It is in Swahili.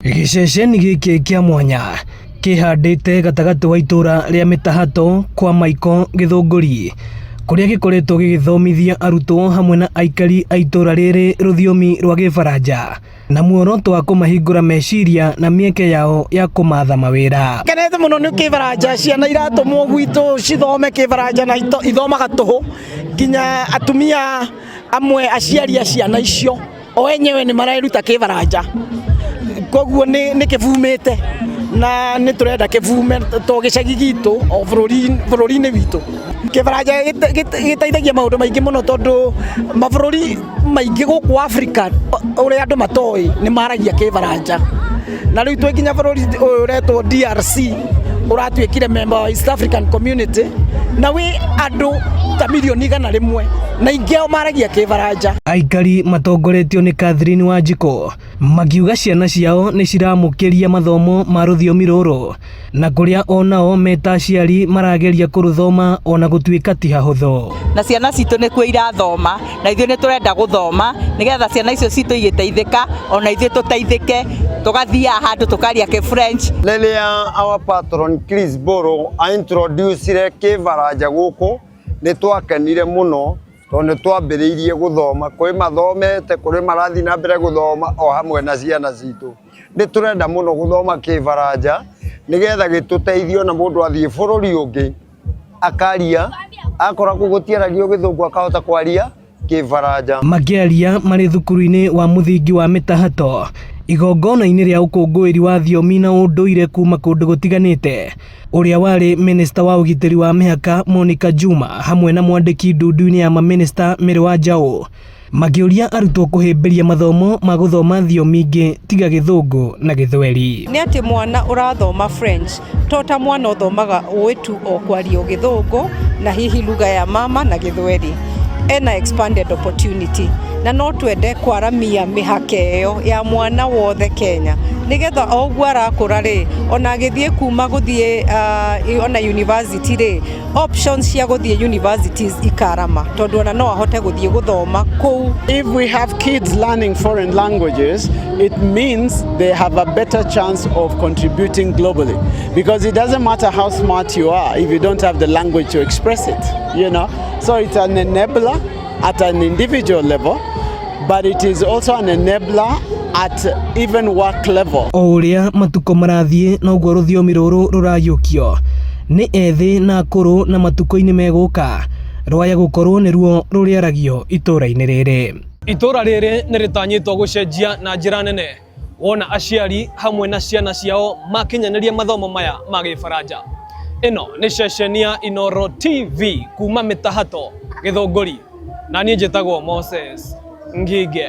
Giceceni giki kia mwanya kihandite gatagati wa itura ria Mitahato kwa Maiko Githunguri kuria gikoretwo gigithomithia arutwo hamwe na aikari a itura riri ruthiomi rwa Gifaranja na muoroto wa kumahingura meciria na mieke yao ya kumatha mawira. Kenete muno ni Gifaranja ciana iratumwo gwitu cithome Gifaranja na ithomaga tuhu kinya atumia amwe aciari a ciana icio o enyewe ni mareruta Gifaranja koguo ni kivumite na ni turenda kivume to gicagi gitu o bururi-ini witu. Gifaranja giteithagia maundu maingi muno tondu mabururi maingi guku Africa uria andu matoi ni maragia Gifaranja na riu twikinya bururi uretwo DRC uratuikire member wa East African Community na wi andu ta milioni 100 na ingeo maragia Gifaranja. Aikari matongoretio ni Catherine Wanjiko magiuga ciana ciao ni ciramukiria mathomo ma ruthiomi ruru na kuria onao meta aciari marageria kuruthoma ona gutuika ti hahuthu. Na ciana citu ni kuo irathoma na ithuĩ ni turenda guthoma nigetha ciana icio citu igiteithika ona ithuĩ tuteithike tugathia handu tukaria French. Riria our patron Chris Boro introduce Gifaranja guku ni twakenire muno tondu twambiriirie guthoma kwi mathomete kuri marathi na mbere guthoma o hamwe na ciana citu. Ni turenda muno guthoma Gifaranja nigetha gituteithio na mundu athie bururi ungi akaria akora kugutiaragio Githungu akahota kwaria Gifaranja. Magiaria mari thukuru-ini wa muthingi wa Mitahato igongona-ini ria ukungwiri wa thiomi na unduire kuma kundu gutiganite uria wari minista wa ugitiri wa mihaka Monica Juma hamwe na mwandiki ndundu-ini ya maminista Mary Wanjaũ magiuria arutwo kuhimbiria mathomo ma guthoma thiomi ingi tiga Githungu na Githweri. Ni ati mwana urathoma French tota mwana uthomaga wetu o kwaria Githungu na hihi lugha ya mama na Githweri ena expanded opportunity na no twende kwaramia mihake iyo ya mwana wothe Kenya nigetha ogwo arakura ri ona githie kuma guthie ona university ri options cia guthie universities ikarama tondu ona no ahote guthie guthoma kou. If we have kids learning foreign languages, it means they have a better chance of contributing globally, because it doesn't matter how smart you are if you don't have the language to express it, you know. So it's an enabler at an individual level, but it is also an enabler at even work level. Uria matuko marathie na ugwo ruthiomi ruru rurayukio ni ethi na akuru na matuko-ini meguka rwaya gukorwo niruo ruriaragio itura-ini riri. Itura riri ni ritanyitwo gucenjia na njira nene wona aciari hamwe na ciana ciao makinyaniria mathomo maya ma Gifaranja. Ino ni ceceni ya Inooro TV kuma Mitahato Githunguri na niĩ njĩtagwo Moses Ngige.